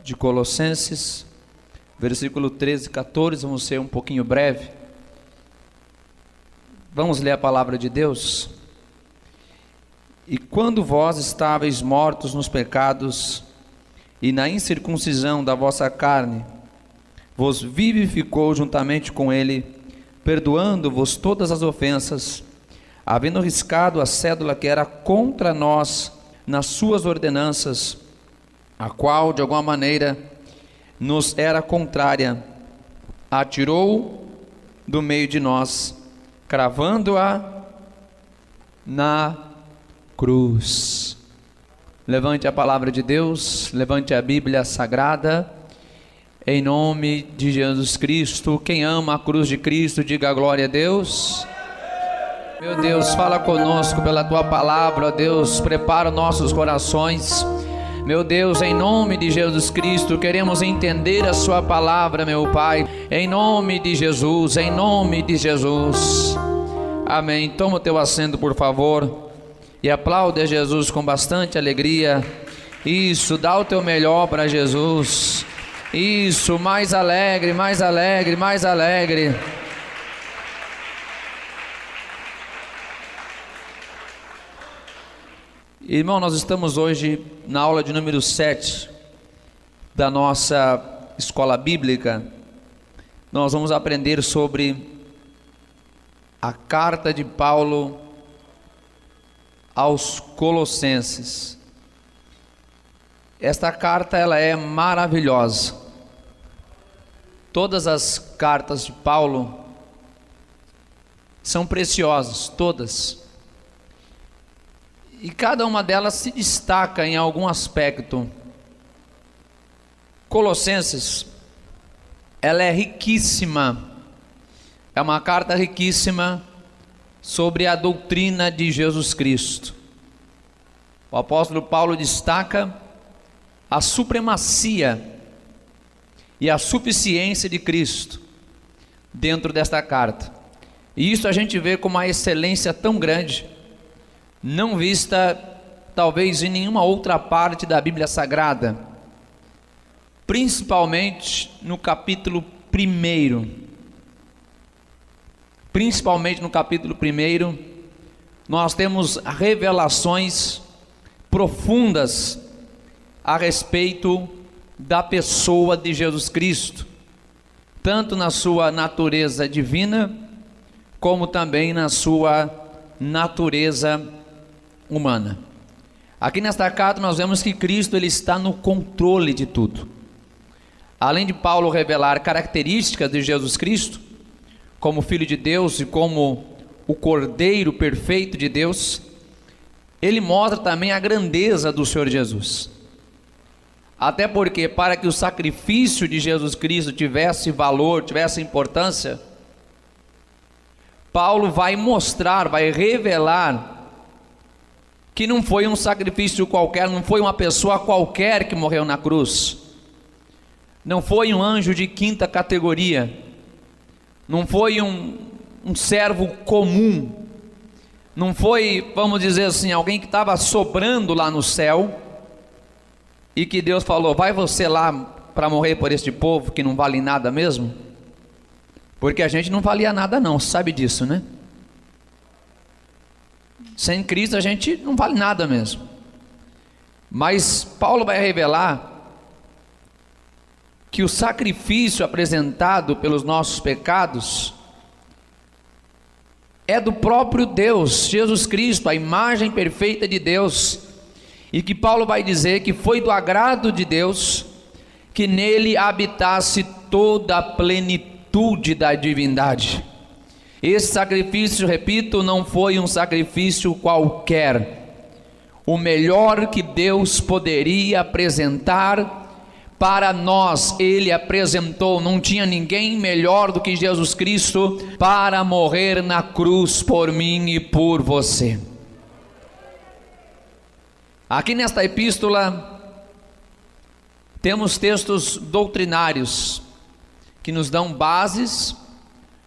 de Colossenses, versículo 13 e 14, vamos ser um pouquinho breve. Vamos ler a palavra de Deus. E quando vós estáveis mortos nos pecados e na incircuncisão da vossa carne, vos vivificou juntamente com ele, perdoando-vos todas as ofensas, havendo riscado a cédula que era contra nós nas suas ordenanças, a qual de alguma maneira nos era contrária, atirou do meio de nós, cravando-a na cruz. Levante a palavra de Deus, levante a Bíblia Sagrada, em nome de Jesus Cristo. Quem ama a cruz de Cristo, diga glória a Deus. Meu Deus, fala conosco pela Tua palavra, ó Deus, prepara nossos corações. Meu Deus, em nome de Jesus Cristo, queremos entender a Sua palavra, meu Pai, em nome de Jesus, em nome de Jesus. Amém. Toma o teu assento, por favor, e aplaude a Jesus com bastante alegria. Isso, dá o teu melhor para Jesus. Isso, mais alegre, mais alegre, mais alegre. Irmão, nós estamos hoje na aula de número 7 da nossa escola bíblica. Nós vamos aprender sobre a carta de Paulo aos Colossenses. Esta carta, ela é maravilhosa. Todas as cartas de Paulo são preciosas, todas. E cada uma delas se destaca em algum aspecto. Colossenses, ela é riquíssima. É uma carta riquíssima sobre a doutrina de Jesus Cristo. O apóstolo Paulo destaca a supremacia e a suficiência de Cristo dentro desta carta. E isso a gente vê com uma excelência tão grande, não vista talvez em nenhuma outra parte da Bíblia Sagrada, principalmente no capítulo 1. Principalmente no capítulo 1, nós temos revelações profundas a respeito da pessoa de Jesus Cristo, tanto na sua natureza divina, como também na sua natureza humana. Aqui nesta carta nós vemos que Cristo, ele está no controle de tudo. Além de Paulo revelar características de Jesus Cristo, como Filho de Deus e como o Cordeiro perfeito de Deus, ele mostra também a grandeza do Senhor Jesus. Até porque, para que o sacrifício de Jesus Cristo tivesse valor, tivesse importância, Paulo vai mostrar, vai revelar que não foi um sacrifício qualquer, não foi uma pessoa qualquer que morreu na cruz, não foi um anjo de quinta categoria, não foi um servo comum, não foi, vamos dizer assim, alguém que estava sobrando lá no céu, e que Deus falou, vai você lá para morrer por este povo que não vale nada mesmo? Porque a gente não valia nada não, sabe disso, né? Sem Cristo a gente não vale nada mesmo. Mas Paulo vai revelar que o sacrifício apresentado pelos nossos pecados é do próprio Deus, Jesus Cristo, a imagem perfeita de Deus, e que Paulo vai dizer que foi do agrado de Deus que nele habitasse toda a plenitude da divindade. Esse sacrifício, repito, não foi um sacrifício qualquer. O melhor que Deus poderia apresentar para nós, Ele apresentou. Não tinha ninguém melhor do que Jesus Cristo para morrer na cruz por mim e por você. Aqui nesta epístola temos textos doutrinários que nos dão bases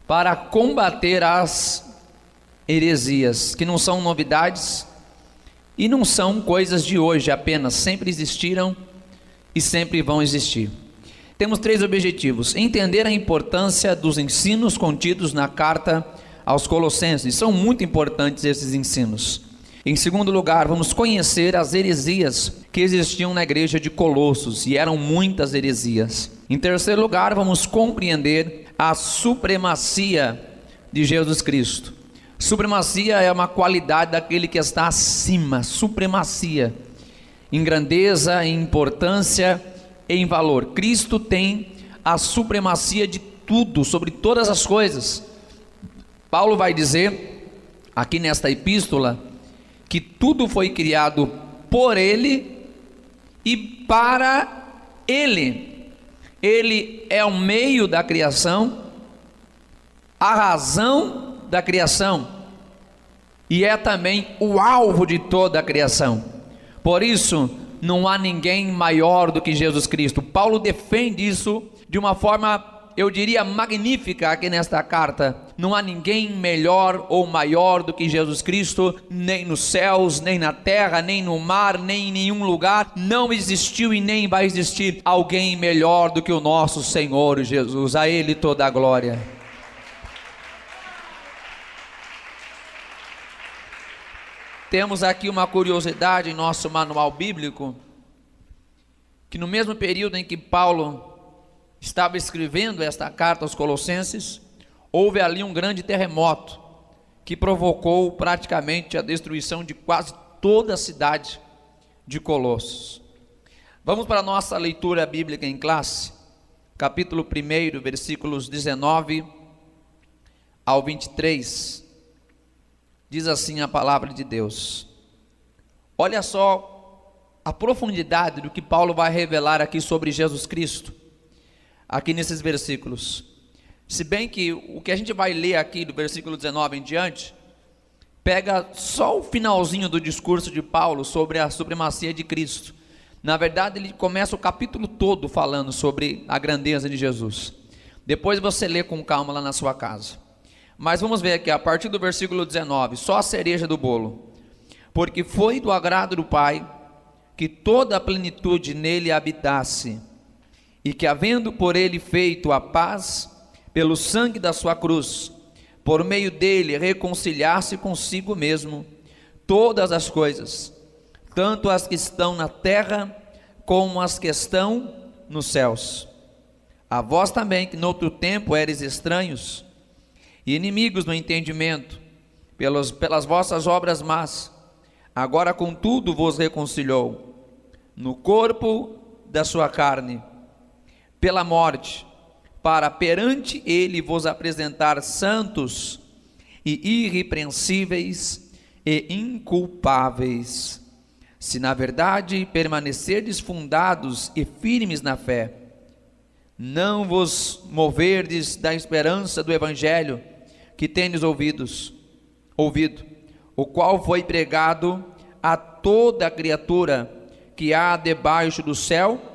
para combater as heresias, que não são novidades e não são coisas de hoje apenas, sempre existiram e sempre vão existir. Temos 3 objetivos: entender a importância dos ensinos contidos na carta aos Colossenses. São muito importantes esses ensinos. Em segundo lugar, vamos conhecer as heresias que existiam na igreja de Colossos, e eram muitas heresias. Em terceiro lugar, vamos compreender a supremacia de Jesus Cristo. Supremacia é uma qualidade daquele que está acima, supremacia, em grandeza, em importância, em valor. Cristo tem a supremacia de tudo, sobre todas as coisas. Paulo vai dizer, aqui nesta epístola, que tudo foi criado por Ele e para Ele. Ele é o meio da criação, a razão da criação, e é também o alvo de toda a criação. Por isso, não há ninguém maior do que Jesus Cristo. Paulo defende isso de uma forma, eu diria, magnífica aqui nesta carta. Não há ninguém melhor ou maior do que Jesus Cristo, nem nos céus, nem na terra, nem no mar, nem em nenhum lugar. Não existiu e nem vai existir alguém melhor do que o nosso Senhor Jesus. A Ele toda a glória. Temos aqui uma curiosidade em nosso manual bíblico, que no mesmo período em que Paulo estava escrevendo esta carta aos Colossenses, houve ali um grande terremoto, que provocou praticamente a destruição de quase toda a cidade de Colossos. Vamos para a nossa leitura bíblica em classe, capítulo 1, versículos 19 ao 23, diz assim a palavra de Deus. Olha só a profundidade do que Paulo vai revelar aqui sobre Jesus Cristo, aqui nesses versículos. Se bem que o que a gente vai ler aqui do versículo 19 em diante, pega só o finalzinho do discurso de Paulo sobre a supremacia de Cristo. Na verdade, ele começa o capítulo todo falando sobre a grandeza de Jesus. Depois você lê com calma lá na sua casa. Mas vamos ver aqui, a partir do versículo 19, só a cereja do bolo. Porque foi do agrado do Pai que toda a plenitude nele habitasse, e que, havendo por ele feito a paz, pelo sangue da sua cruz, por meio dele reconciliasse consigo mesmo todas as coisas, tanto as que estão na terra, como as que estão nos céus. A vós também, que noutro tempo eres estranhos e inimigos no entendimento, pelas vossas obras más, agora contudo vos reconciliou, no corpo da sua carne, pela morte, para perante ele vos apresentar santos e irrepreensíveis e inculpáveis, se na verdade permanecerdes fundados e firmes na fé, não vos moverdes da esperança do evangelho que tendes ouvido, o qual foi pregado a toda a criatura que há debaixo do céu,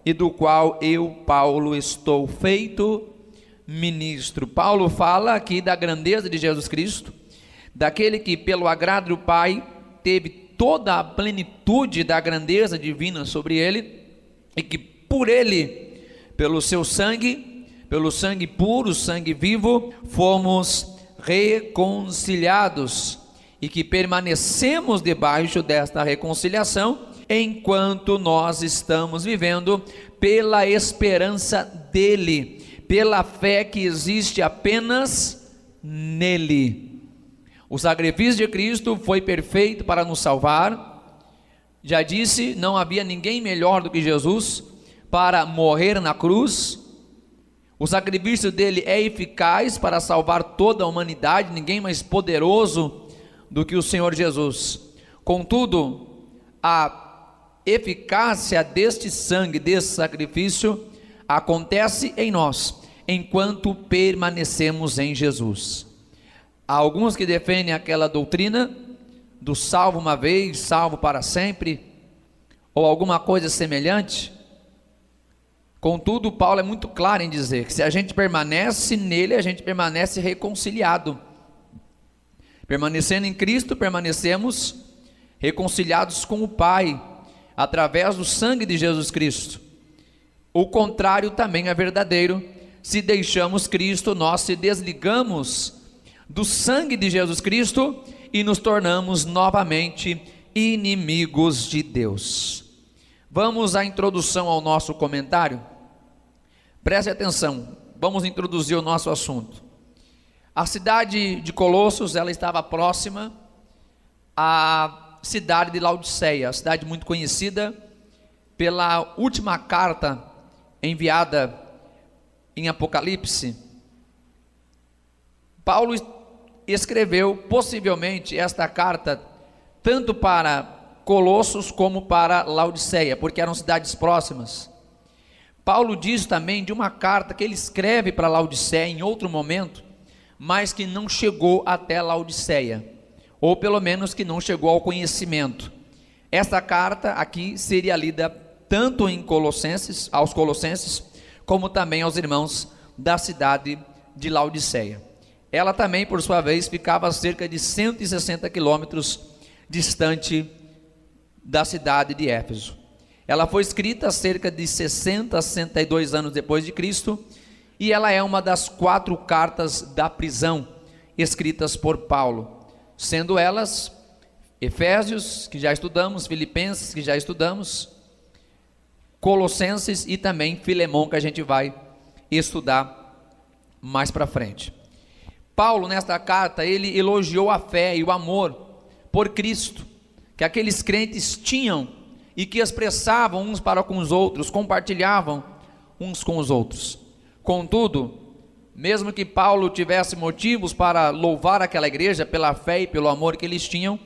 e do qual eu, Paulo, estou feito ministro. Paulo fala aqui da grandeza de Jesus Cristo, daquele que pelo agrado do Pai teve toda a plenitude da grandeza divina sobre ele, e que por ele, pelo seu sangue, pelo sangue puro, sangue vivo, fomos reconciliados, e que permanecemos debaixo desta reconciliação, enquanto nós estamos vivendo pela esperança dele, pela fé que existe apenas nele. O sacrifício de Cristo foi perfeito para nos salvar. Já disse, não havia ninguém melhor do que Jesus para morrer na cruz. O sacrifício dele é eficaz para salvar toda a humanidade, ninguém mais poderoso do que o Senhor Jesus. Contudo, a eficácia deste sangue, desse sacrifício, acontece em nós, enquanto permanecemos em Jesus. Há alguns que defendem aquela doutrina do salvo uma vez, salvo para sempre, ou alguma coisa semelhante. Contudo, Paulo é muito claro em dizer que se a gente permanece nele, a gente permanece reconciliado. Permanecendo em Cristo, permanecemos reconciliados com o Pai, através do sangue de Jesus Cristo. O contrário também é verdadeiro. Se deixamos Cristo, nós se desligamos do sangue de Jesus Cristo e nos tornamos novamente inimigos de Deus. Vamos à introdução ao nosso comentário. Preste atenção, vamos introduzir o nosso assunto. A cidade de Colossos, ela estava próxima à cidade de Laodiceia, a cidade muito conhecida pela última carta enviada em Apocalipse. Paulo escreveu possivelmente esta carta tanto para Colossos como para Laodiceia, porque eram cidades próximas. Paulo diz também de uma carta que ele escreve para Laodiceia em outro momento, mas que não chegou até Laodiceia, ou pelo menos que não chegou ao conhecimento. Esta carta aqui seria lida tanto aos Colossenses, como também aos irmãos da cidade de Laodiceia. Ela também, por sua vez, ficava a cerca de 160 quilômetros distante da cidade de Éfeso. Ela foi escrita cerca de 60 a 62 anos depois de Cristo, e ela é uma das 4 cartas da prisão escritas por Paulo, sendo elas Efésios, que já estudamos, Filipenses, que já estudamos, Colossenses e também Filemão, que a gente vai estudar mais para frente. Paulo, nesta carta, ele elogiou a fé e o amor por Cristo, que aqueles crentes tinham e que expressavam uns para com os outros, compartilhavam uns com os outros. Contudo, mesmo que Paulo tivesse motivos para louvar aquela igreja pela fé e pelo amor que eles tinham,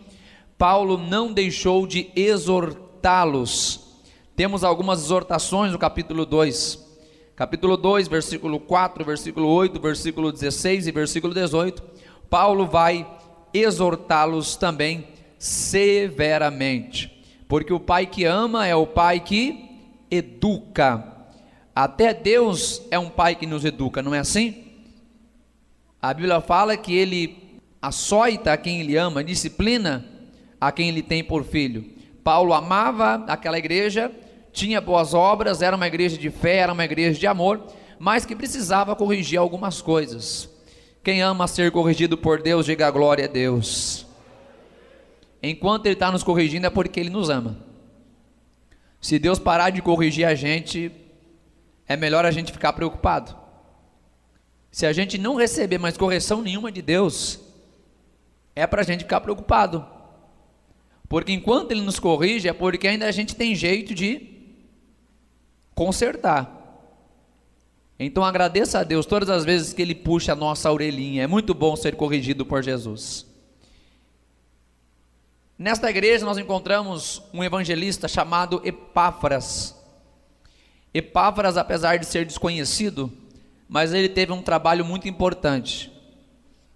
Paulo não deixou de exortá-los. Temos algumas exortações no capítulo 2. Capítulo 2, versículo 4, versículo 8, versículo 16 e versículo 18. Paulo vai exortá-los também severamente, porque o pai que ama é o pai que educa. Até Deus é um pai que nos educa, não é assim? A Bíblia fala que ele açoita a quem ele ama, disciplina a quem ele tem por filho. Paulo amava aquela igreja, tinha boas obras, era uma igreja de fé, era uma igreja de amor, mas que precisava corrigir algumas coisas. Quem ama ser corrigido por Deus, diga glória a Deus. Enquanto ele está nos corrigindo é porque ele nos ama. Se Deus parar de corrigir a gente, é melhor a gente ficar preocupado. Se a gente não receber mais correção nenhuma de Deus, é para a gente ficar preocupado, porque enquanto ele nos corrige é porque ainda a gente tem jeito de consertar. Então agradeça a Deus todas as vezes que ele puxa a nossa orelhinha. É muito bom ser corrigido por Jesus. Nesta igreja nós encontramos um evangelista chamado Epáfras. Epáfras, apesar de ser desconhecido, mas ele teve um trabalho muito importante.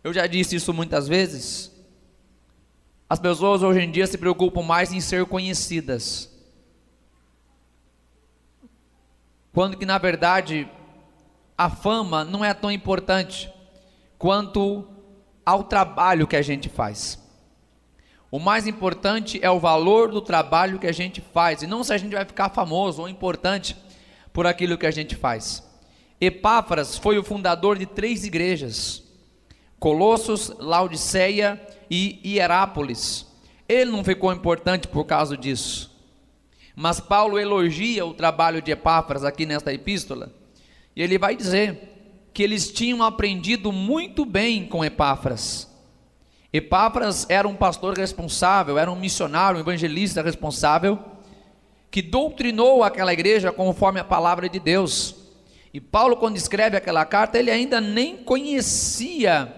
Eu já disse isso muitas vezes. As pessoas hoje em dia se preocupam mais em ser conhecidas, quando que na verdade a fama não é tão importante quanto ao trabalho que a gente faz. O mais importante é o valor do trabalho que a gente faz, e não se a gente vai ficar famoso ou importante por aquilo que a gente faz. Epáfras foi o fundador de 3 igrejas: Colossos, Laodiceia e Hierápolis. Ele não ficou importante por causa disso, mas Paulo elogia o trabalho de Epáfras aqui nesta epístola, e ele vai dizer que eles tinham aprendido muito bem com Epáfras. Epáfras era um pastor responsável, era um missionário, um evangelista responsável, que doutrinou aquela igreja conforme a palavra de Deus. E Paulo, quando escreve aquela carta, ele ainda nem conhecia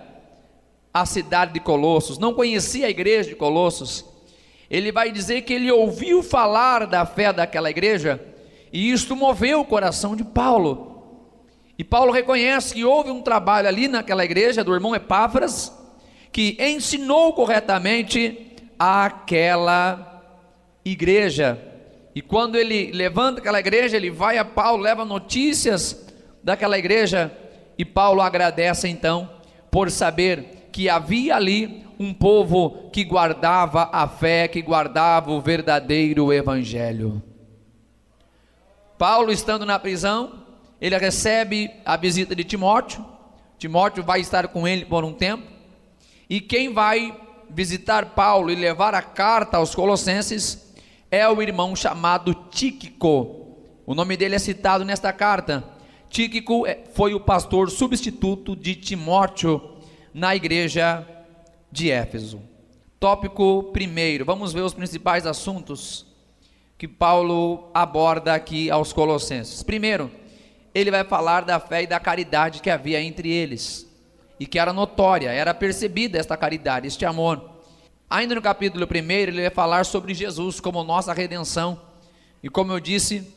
a cidade de Colossos, não conhecia a igreja de Colossos. Ele vai dizer que ele ouviu falar da fé daquela igreja, e isto moveu o coração de Paulo. E Paulo reconhece que houve um trabalho ali naquela igreja do irmão Epáfras, que ensinou corretamente aquela igreja. E quando ele levanta aquela igreja, ele vai a Paulo, leva notícias daquela igreja, e Paulo agradece então por saber que havia ali um povo que guardava a fé, que guardava o verdadeiro evangelho. Paulo, estando na prisão, ele recebe a visita de Timóteo. Timóteo vai estar com ele por um tempo, e quem vai visitar Paulo e levar a carta aos Colossenses é o irmão chamado Tíquico. O nome dele é citado nesta carta. Tíquico foi o pastor substituto de Timóteo na igreja de Éfeso. Tópico primeiro, vamos ver os principais assuntos que Paulo aborda aqui aos Colossenses. Primeiro, ele vai falar da fé e da caridade que havia entre eles, e que era notória, era percebida esta caridade, este amor. Ainda no capítulo 1, ele vai falar sobre Jesus como nossa redenção, e como eu disse,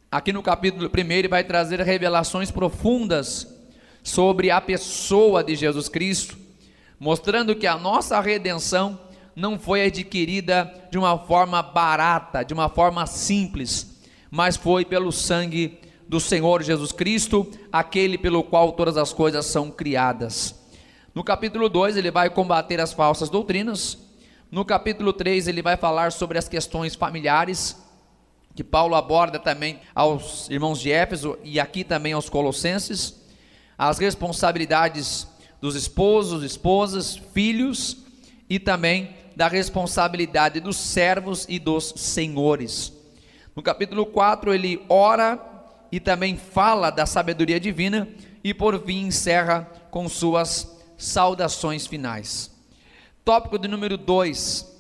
aqui no capítulo 1 ele vai trazer revelações profundas sobre a pessoa de Jesus Cristo, mostrando que a nossa redenção não foi adquirida de uma forma barata, de uma forma simples, mas foi pelo sangue do Senhor Jesus Cristo, aquele pelo qual todas as coisas são criadas. No capítulo 2 ele vai combater as falsas doutrinas. No capítulo 3 ele vai falar sobre as questões familiares, que Paulo aborda também aos irmãos de Éfeso e aqui também aos Colossenses, as responsabilidades dos esposos, esposas, filhos, e também da responsabilidade dos servos e dos senhores. No capítulo 4 ele ora e também fala da sabedoria divina, e por fim encerra com suas saudações finais. Tópico de número 2,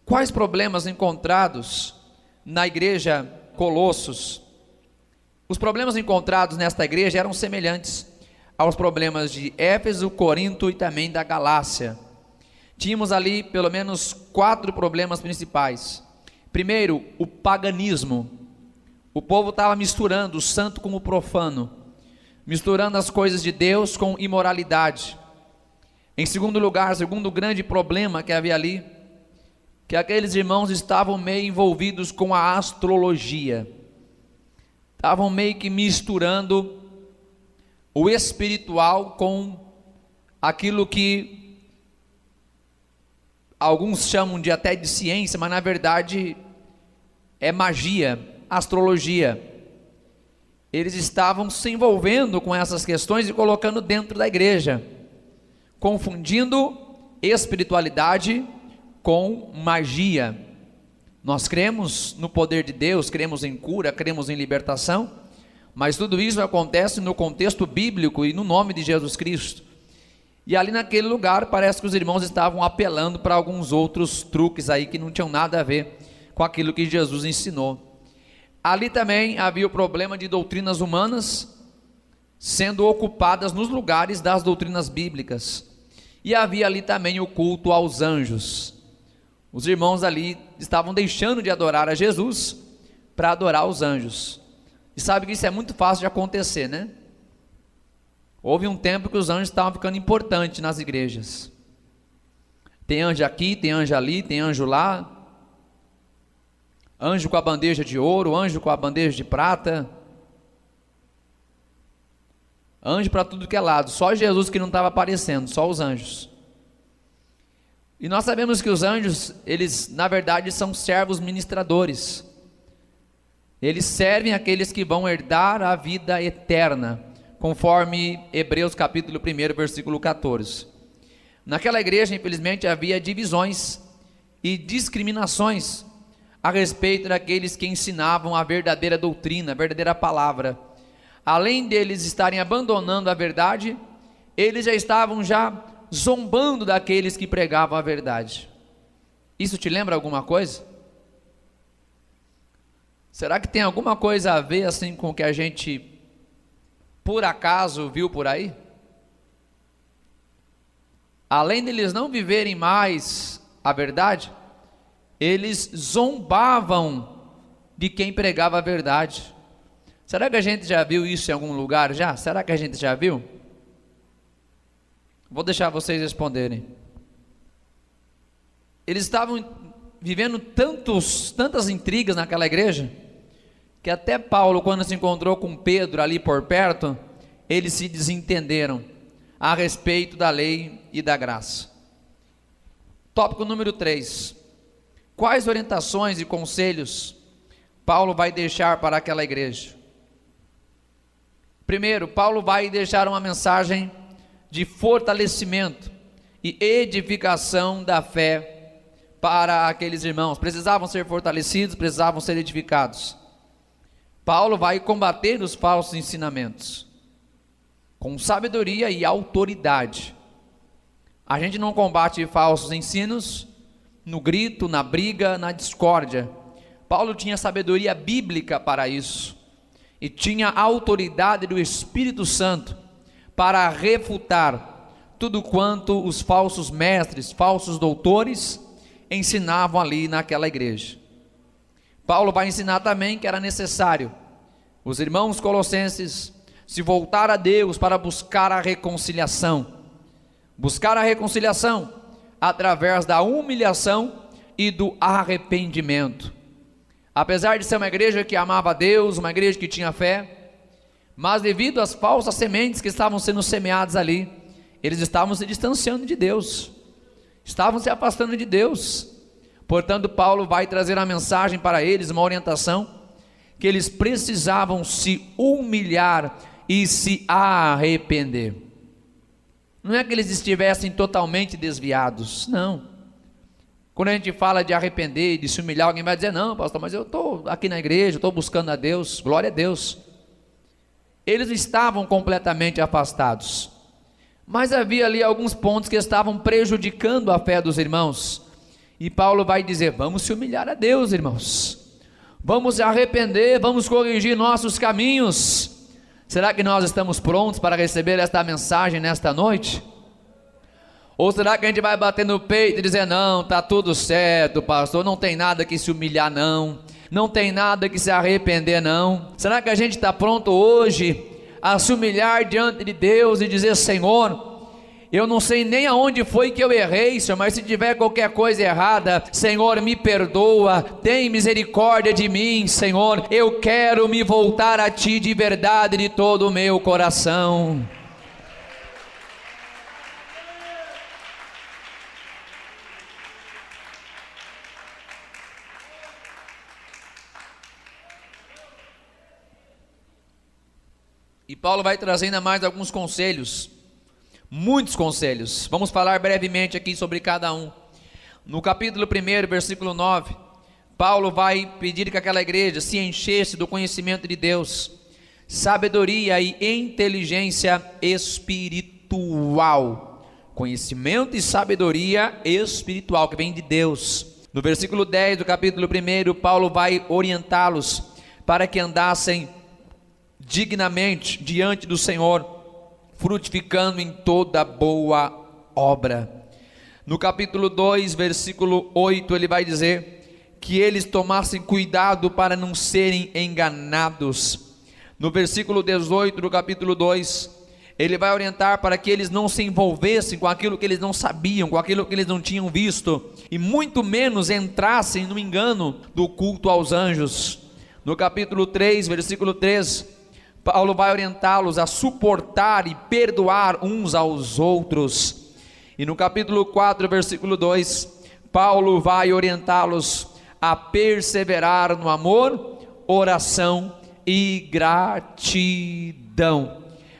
quais problemas encontrados na igreja Colossos? Os problemas encontrados nesta igreja eram semelhantes aos problemas de Éfeso, Corinto e também da Galácia. Tínhamos ali pelo menos 4 problemas principais. Primeiro, o paganismo. O povo estava misturando o santo com o profano, misturando as coisas de Deus com imoralidade. Em segundo lugar, segundo grande problema que havia ali, que aqueles irmãos estavam meio envolvidos com a astrologia, estavam meio que misturando o espiritual com aquilo que alguns chamam de até de ciência, mas na verdade é magia, astrologia. Eles estavam se envolvendo com essas questões e colocando dentro da igreja, confundindo espiritualidade com magia. Nós cremos no poder de Deus, cremos em cura, cremos em libertação, mas tudo isso acontece no contexto bíblico e no nome de Jesus Cristo. E ali naquele lugar parece que os irmãos estavam apelando para alguns outros truques aí que não tinham nada a ver com aquilo que Jesus ensinou. Ali também havia o problema de doutrinas humanas sendo ocupadas nos lugares das doutrinas bíblicas, e havia ali também o culto aos anjos. Os irmãos ali estavam deixando de adorar a Jesus para adorar os anjos, e sabe que isso é muito fácil de acontecer, né? Houve um tempo que os anjos estavam ficando importantes nas igrejas. Tem anjo aqui, tem anjo ali, tem anjo lá, anjo com a bandeja de ouro, anjo com a bandeja de prata, anjo para tudo que é lado. Só Jesus que não estava aparecendo, só os anjos. E nós sabemos que os anjos, eles na verdade são servos ministradores. Eles servem aqueles que vão herdar a vida eterna, conforme Hebreus capítulo 1, versículo 14. Naquela igreja, infelizmente, havia divisões e discriminações a respeito daqueles que ensinavam a verdadeira doutrina, a verdadeira palavra. Além deles estarem abandonando a verdade, eles já estavam zombando daqueles que pregavam a verdade. Isso te lembra alguma coisa? Será que tem alguma coisa a ver assim com o que a gente por acaso viu por aí? Além deles não viverem mais a verdade, eles zombavam de quem pregava a verdade. Será que a gente já viu isso em algum lugar já? Será que a gente já viu? Vou deixar vocês responderem. Eles estavam vivendo tantas intrigas naquela igreja, que até Paulo, quando se encontrou com Pedro ali por perto, eles se desentenderam a respeito da lei e da graça. Tópico número 3. Quais orientações e conselhos Paulo vai deixar para aquela igreja? Primeiro, Paulo vai deixar uma mensagem de fortalecimento e edificação da fé para aqueles irmãos. Precisavam ser fortalecidos, precisavam ser edificados. Paulo vai combater os falsos ensinamentos com sabedoria e autoridade. A gente não combate falsos ensinos no grito, na briga, na discórdia. Paulo tinha sabedoria bíblica para isso e tinha a autoridade do Espírito Santo para refutar tudo quanto os falsos mestres, falsos doutores ensinavam ali naquela igreja. Paulo vai ensinar também que era necessário os irmãos colossenses se voltar a Deus para buscar a reconciliação através da humilhação e do arrependimento. Apesar de ser uma igreja que amava a Deus, uma igreja que tinha fé, mas devido às falsas sementes que estavam sendo semeadas ali, eles estavam se distanciando de Deus, estavam se afastando de Deus. Portanto, Paulo vai trazer a mensagem para eles, uma orientação, que eles precisavam se humilhar e se arrepender. Não é que eles estivessem totalmente desviados, não. Quando a gente fala de arrepender, de se humilhar, alguém vai dizer: não, pastor, mas eu estou aqui na igreja, estou buscando a Deus. Glória a Deus. Eles estavam completamente afastados, mas havia ali alguns pontos que estavam prejudicando a fé dos irmãos, e Paulo vai dizer: vamos se humilhar a Deus, irmãos, vamos se arrepender, vamos corrigir nossos caminhos. Será que nós estamos prontos para receber esta mensagem nesta noite? Ou será que a gente vai bater no peito e dizer: não, está tudo certo, pastor, não tem nada que se humilhar não tem nada que se arrepender não? Será que a gente está pronto hoje a se humilhar diante de Deus e dizer: Senhor, eu não sei nem aonde foi que eu errei, Senhor, mas se tiver qualquer coisa errada, Senhor, me perdoa, tem misericórdia de mim, Senhor, eu quero me voltar a Ti de verdade, de todo o meu coração. E Paulo vai trazer ainda mais alguns conselhos, muitos conselhos. Vamos falar brevemente aqui sobre cada um. No capítulo 1, versículo 9, Paulo vai pedir que aquela igreja se enchesse do conhecimento de Deus, sabedoria e inteligência espiritual. Conhecimento e sabedoria espiritual que vem de Deus. No versículo 10 do capítulo 1, Paulo vai orientá-los para que andassem dignamente diante do Senhor, frutificando em toda boa obra. No capítulo 2, versículo 8, ele vai dizer que eles tomassem cuidado para não serem enganados. No versículo 18 do capítulo 2, ele vai orientar para que eles não se envolvessem com aquilo que eles não sabiam, com aquilo que eles não tinham visto, e muito menos entrassem no engano do culto aos anjos. No capítulo 3, versículo 3, Paulo vai orientá-los a suportar e perdoar uns aos outros. E no capítulo 4, versículo 2, Paulo vai orientá-los a perseverar no amor, oração e gratidão.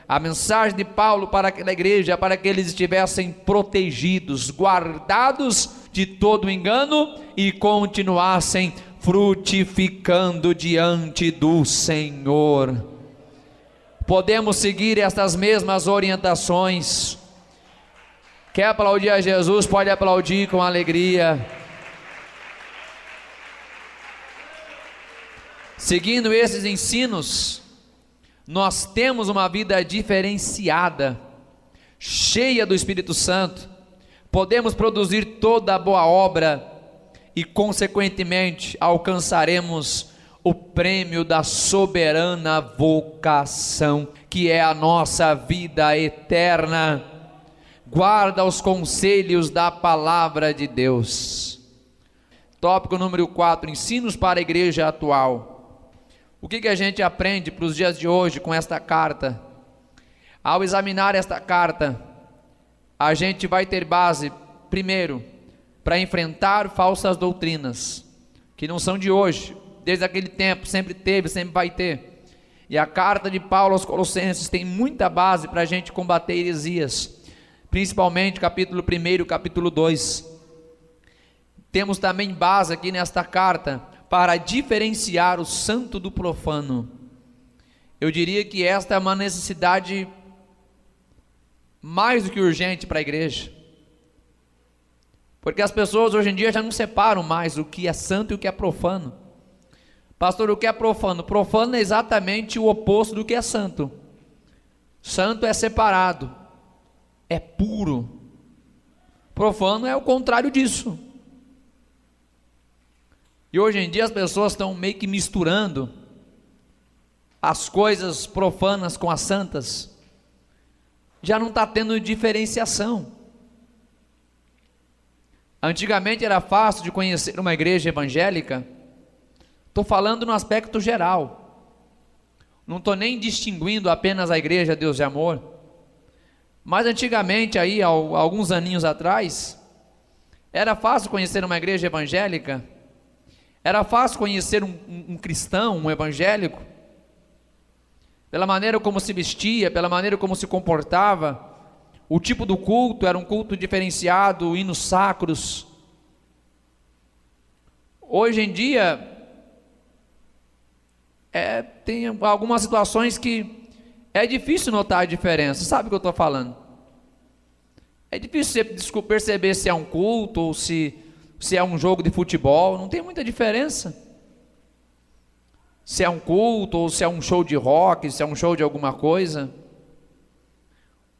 A mensagem de Paulo para aquela igreja é para que eles estivessem protegidos, guardados de todo engano e continuassem frutificando diante do Senhor. Podemos seguir estas mesmas orientações. Quer aplaudir a Jesus? Pode aplaudir com alegria. Seguindo esses ensinos, nós temos uma vida diferenciada, cheia do Espírito Santo. Podemos produzir toda a boa obra e, consequentemente, alcançaremos o prêmio da soberana vocação, que é a nossa vida eterna. Guarda os conselhos da palavra de Deus. Tópico número 4, ensinos para a igreja atual. O que a gente aprende para os dias de hoje com esta carta? Ao examinar esta carta, a gente vai ter base, primeiro, para enfrentar falsas doutrinas, que não são de hoje, desde aquele tempo, sempre teve, sempre vai ter. E a carta de Paulo aos Colossenses tem muita base para a gente combater heresias, principalmente capítulo 1 e capítulo 2. Temos também base aqui nesta carta para diferenciar o santo do profano. Eu diria que esta é uma necessidade mais do que urgente para a igreja, porque as pessoas hoje em dia já não separam mais o que é santo e o que é profano. Pastor, o que é profano? Profano é exatamente o oposto do que é santo. Santo é separado, é puro. Profano é o contrário disso. E hoje em dia as pessoas estão meio que misturando as coisas profanas com as santas. Já não está tendo diferenciação. Antigamente era fácil de conhecer uma igreja evangélica. Estou falando no aspecto geral. Não estou nem distinguindo apenas a igreja Deus de Amor. Mas antigamente, aí, alguns aninhos atrás, era fácil conhecer uma igreja evangélica. Era fácil conhecer um cristão, um evangélico, pela maneira como se vestia, pela maneira como se comportava. O tipo do culto era um culto diferenciado, hinos sacros. Hoje em dia, tem algumas situações que é difícil notar a diferença. Sabe o que eu estou falando? É difícil você perceber se é um culto ou se é um jogo de futebol. Não tem muita diferença. Se é um culto ou se é um show de rock, se é um show de alguma coisa,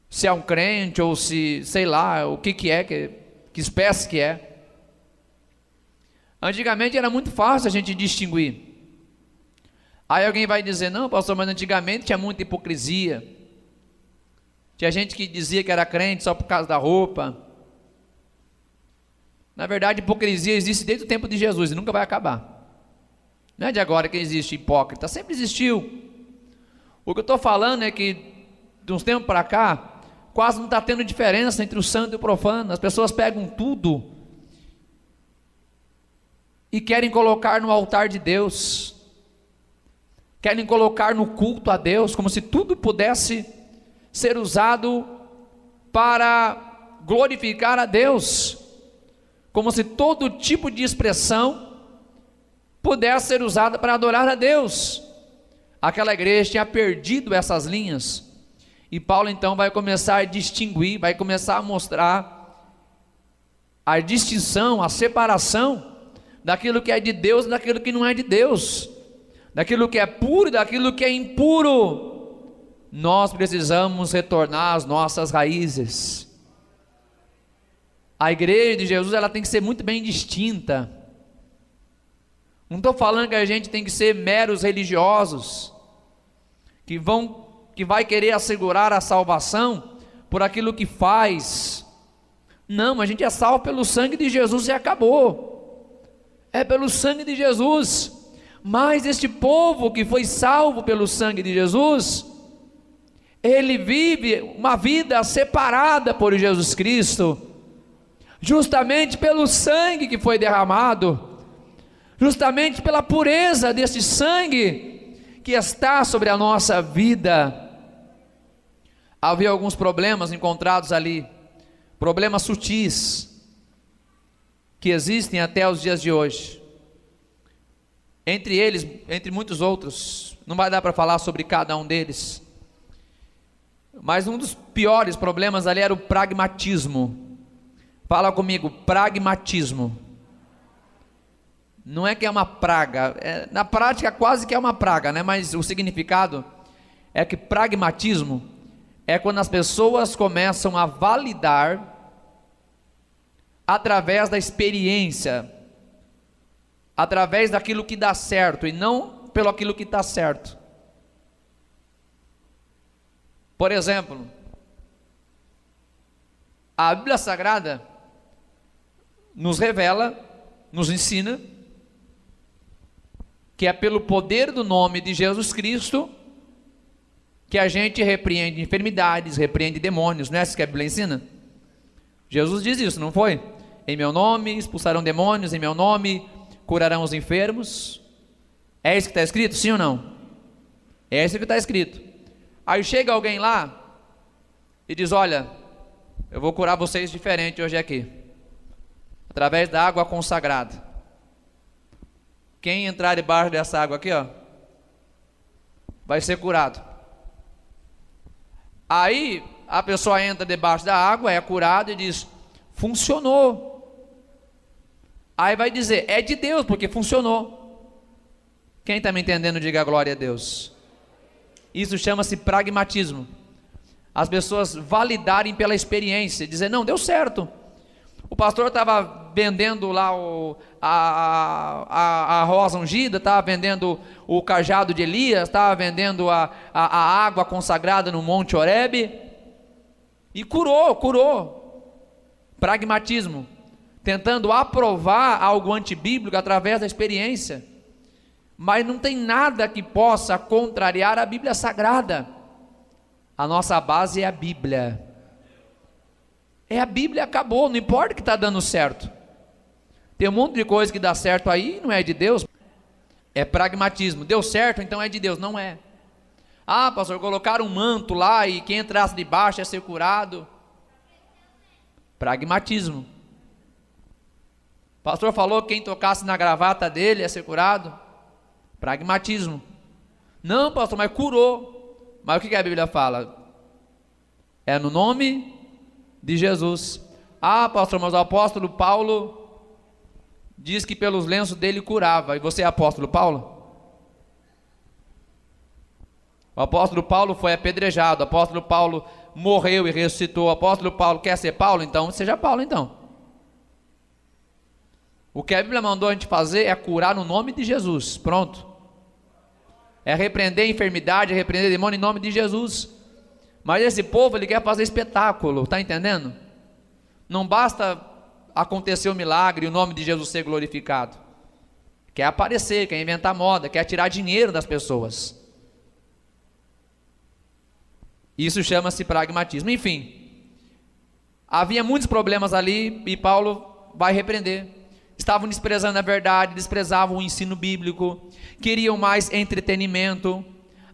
se é um crente ou se, sei lá, o que é, que espécie que é. Antigamente era muito fácil a gente distinguir. Aí alguém vai dizer, não, pastor, mas antigamente tinha muita hipocrisia. Tinha gente que dizia que era crente só por causa da roupa. Na verdade, hipocrisia existe desde o tempo de Jesus e nunca vai acabar. Não é de agora que existe hipócrita, sempre existiu. O que eu estou falando é que, de uns tempos para cá, quase não está tendo diferença entre o santo e o profano. As pessoas pegam tudo e querem colocar no altar de Deus, querem colocar no culto a Deus, como se tudo pudesse ser usado para glorificar a Deus, como se todo tipo de expressão pudesse ser usada para adorar a Deus. Aquela igreja tinha perdido essas linhas, e Paulo então vai começar a distinguir, vai começar a mostrar a distinção, a separação daquilo que é de Deus e daquilo que não é de Deus, daquilo que é puro e daquilo que é impuro. Nós precisamos retornar às nossas raízes. A igreja de Jesus, ela tem que ser muito bem distinta. Não estou falando que a gente tem que ser meros religiosos, que vai querer assegurar a salvação por aquilo que faz. Não, a gente é salvo pelo sangue de Jesus e acabou. É pelo sangue de Jesus. Mas este povo que foi salvo pelo sangue de Jesus, ele vive uma vida separada por Jesus Cristo, justamente pelo sangue que foi derramado, justamente pela pureza deste sangue que está sobre a nossa vida. Havia alguns problemas encontrados ali, problemas sutis, que existem até os dias de hoje. Entre eles, entre muitos outros, não vai dar para falar sobre cada um deles, mas um dos piores problemas ali era o pragmatismo. Fala comigo, pragmatismo. Não é que é uma praga, na prática quase que é uma praga, né? Mas o significado é que pragmatismo é quando as pessoas começam a validar através da experiência, através daquilo que dá certo e não pelo aquilo que está certo. Por exemplo, a Bíblia Sagrada nos revela, nos ensina que é pelo poder do nome de Jesus Cristo que a gente repreende enfermidades, repreende demônios. Não é isso que a Bíblia ensina? Jesus diz isso, não foi? Em meu nome expulsarão demônios, em meu nome curarão os enfermos. É isso que está escrito, sim ou não? É isso que está escrito. Aí chega alguém lá e diz: olha, eu vou curar vocês diferente hoje aqui, através da água consagrada. Quem entrar debaixo dessa água aqui, ó, vai ser curado. Aí a pessoa entra debaixo da água, é curada e diz: funcionou. Aí vai dizer: é de Deus, porque funcionou. Quem está me entendendo, diga glória a Deus. Isso chama-se pragmatismo. As pessoas validarem pela experiência, dizer: não, deu certo. O pastor estava vendendo lá a rosa ungida, estava vendendo o cajado de Elias, estava vendendo a água consagrada no Monte Horebe, e curou. Pragmatismo, tentando aprovar algo antibíblico através da experiência. Mas não tem nada que possa contrariar a Bíblia Sagrada. A nossa base é a Bíblia. É a Bíblia, acabou, não importa o que está dando certo. Tem um monte de coisa que dá certo aí, não é de Deus. É pragmatismo. Deu certo, então é de Deus. Não é. Ah, pastor, colocaram um manto lá e quem entrasse debaixo ia ser curado. Pragmatismo. O pastor falou que quem tocasse na gravata dele ia ser curado. Pragmatismo. Não, pastor, mas curou. Mas o que a Bíblia fala? É no nome de Jesus. Ah, pastor, mas o apóstolo Paulo diz que pelos lenços dele curava. E você é apóstolo Paulo? O apóstolo Paulo foi apedrejado. O apóstolo Paulo morreu e ressuscitou. O apóstolo Paulo quer ser Paulo? Então seja Paulo então. O que a Bíblia mandou a gente fazer é curar no nome de Jesus. Pronto. É repreender a enfermidade, é repreender demônio em nome de Jesus. Mas esse povo, ele quer fazer espetáculo, está entendendo? Não basta acontecer o milagre e o nome de Jesus ser glorificado. Quer aparecer, quer inventar moda, quer tirar dinheiro das pessoas. Isso chama-se pragmatismo. Enfim, havia muitos problemas ali e Paulo vai repreender. Estavam desprezando a verdade, desprezavam o ensino bíblico, queriam mais entretenimento.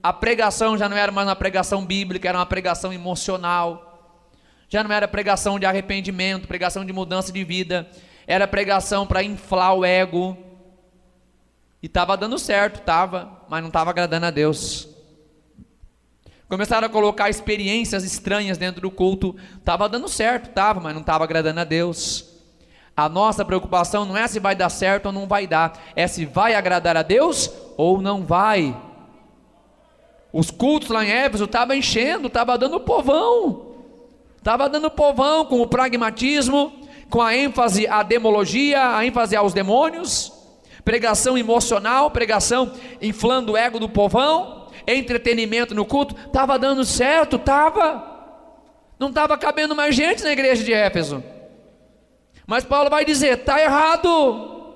A pregação já não era mais uma pregação bíblica, era uma pregação emocional. Já não era pregação de arrependimento, pregação de mudança de vida, era pregação para inflar o ego. E estava dando certo, mas não estava agradando a Deus. Começaram a colocar experiências estranhas dentro do culto, estava dando certo, mas não estava agradando a Deus. A nossa preocupação não é se vai dar certo ou não vai dar, é se vai agradar a Deus ou não vai. Os cultos lá em Éfeso estavam enchendo, estava dando povão com o pragmatismo, com a ênfase à demologia, a ênfase aos demônios, pregação emocional, pregação inflando o ego do povão, entretenimento no culto, estava dando certo, não estava cabendo mais gente na igreja de Éfeso. Mas Paulo vai dizer: está errado.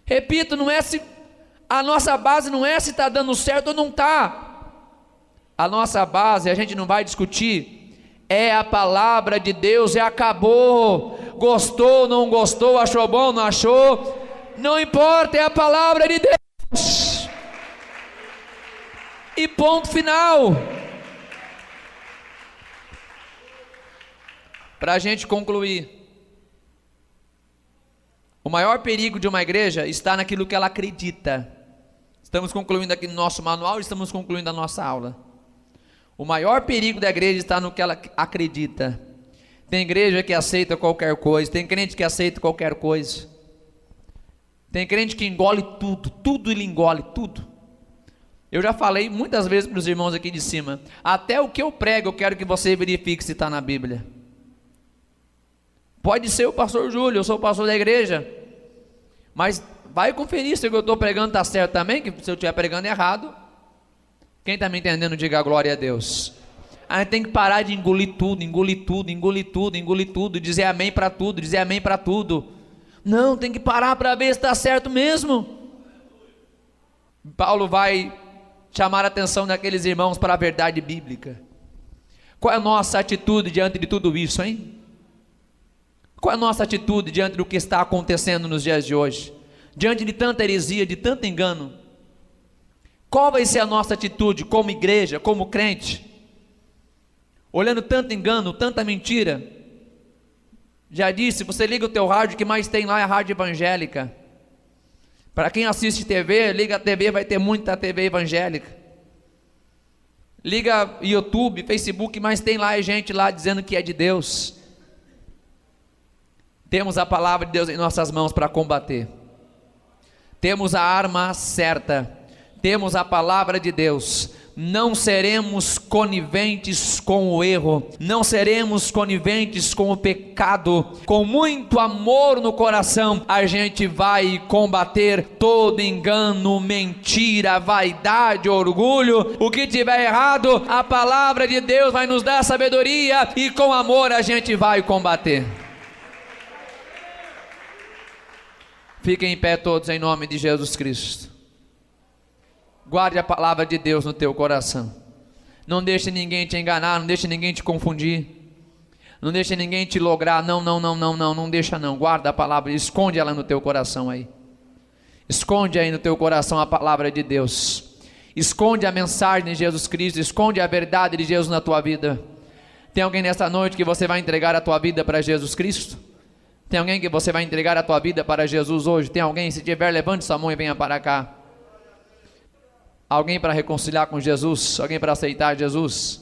Repito, não é se a nossa base não é se está dando certo ou não está. A nossa base, a gente não vai discutir, é a palavra de Deus e acabou. Gostou, não gostou, achou bom, não achou, não importa, é a palavra de Deus. E ponto final. Para a gente concluir, o maior perigo de uma igreja está naquilo que ela acredita. Estamos concluindo aqui no nosso manual, estamos concluindo a nossa aula. O maior perigo da igreja está no que ela acredita. Tem igreja que aceita qualquer coisa, tem crente que aceita qualquer coisa. Tem crente que engole tudo ele engole, tudo. Eu já falei muitas vezes para os irmãos aqui de cima, até o que eu prego eu quero que você verifique se está na Bíblia. Pode ser o pastor Júlio, eu sou o pastor da igreja, mas vai conferir se o que eu estou pregando está certo também, que se eu estiver pregando errado. Quem está me entendendo, diga glória a Deus. A gente tem que parar de engolir tudo, dizer amém para tudo, Não, tem que parar para ver se está certo mesmo. Paulo vai chamar a atenção daqueles irmãos para a verdade bíblica. Qual é a nossa atitude diante de tudo isso, hein? Qual é a nossa atitude diante do que está acontecendo nos dias de hoje? diante de tanta heresia, de tanto engano, qual vai ser a nossa atitude como igreja, como crente? Olhando tanto engano, tanta mentira. Já disse, você liga o teu rádio, o que mais tem lá é a rádio evangélica. Para quem assiste TV, liga a TV, vai ter muita TV evangélica. Liga YouTube, Facebook, o que mais tem lá é gente lá dizendo que é de Deus. Temos a palavra de Deus em nossas mãos para combater. Temos a arma certa. Temos a palavra de Deus. Não seremos coniventes com o erro, não seremos coniventes com o pecado. Com muito amor no coração, a gente vai combater todo engano, mentira, vaidade, orgulho. O que tiver errado, a palavra de Deus vai nos dar sabedoria e com amor a gente vai combater. Fiquem em pé todos em nome de Jesus Cristo. Guarde a palavra de Deus no teu coração. Não deixe ninguém te enganar, não deixe ninguém te confundir. Não deixe ninguém te lograr. Não deixa não. Guarda a palavra, esconde ela no teu coração aí. Esconde aí no teu coração a palavra de Deus. Esconde a mensagem de Jesus Cristo, esconde a verdade de Jesus na tua vida. Tem alguém nesta noite que você vai entregar a tua vida para Jesus Cristo? Tem alguém que você vai entregar a tua vida para Jesus hoje? Tem alguém? Se tiver, levante sua mão e venha para cá. Alguém para reconciliar com Jesus? Alguém para aceitar Jesus?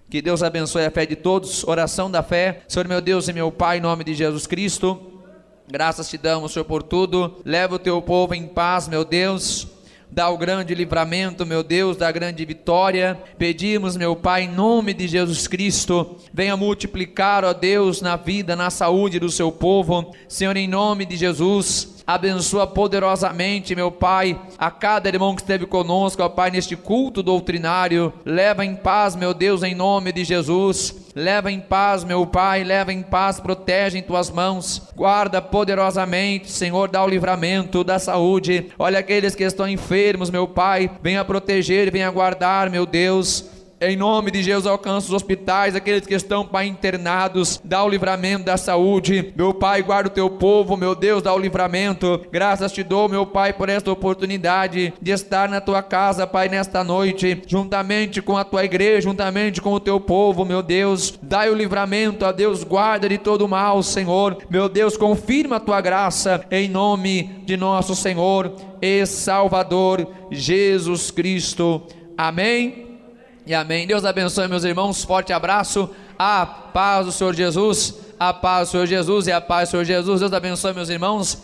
Que Deus abençoe a fé de todos. Oração da fé. Senhor meu Deus e meu Pai, em nome de Jesus Cristo, graças te damos, Senhor, por tudo. Leva o teu povo em paz, meu Deus. Dá o grande livramento, meu Deus, da grande vitória. Pedimos, meu Pai, em nome de Jesus Cristo, venha multiplicar, ó Deus, na vida, na saúde do seu povo. Senhor, em nome de Jesus, abençoa poderosamente, meu Pai, a cada irmão que esteve conosco, ó Pai, neste culto doutrinário. Leva em paz, meu Deus, em nome de Jesus. Leva em paz, meu Pai, leva em paz, protege em tuas mãos, guarda poderosamente, Senhor, dá o livramento, da saúde. Olha aqueles que estão enfermos, meu Pai, venha proteger, venha guardar, meu Deus. Em nome de Jesus, alcança os hospitais, aqueles que estão, Pai, internados, dá o livramento da saúde, meu Pai, guarda o teu povo, meu Deus, dá o livramento. Graças te dou, meu Pai, por esta oportunidade de estar na tua casa, Pai, nesta noite, juntamente com a tua igreja, juntamente com o teu povo, meu Deus, dai o livramento, ó Deus, guarda de todo mal, Senhor, meu Deus, confirma a tua graça, em nome de nosso Senhor e Salvador Jesus Cristo, amém e amém. Deus abençoe, meus irmãos, forte abraço, a paz do Senhor Jesus, a paz do Senhor Jesus e a paz do Senhor Jesus. Deus abençoe, meus irmãos.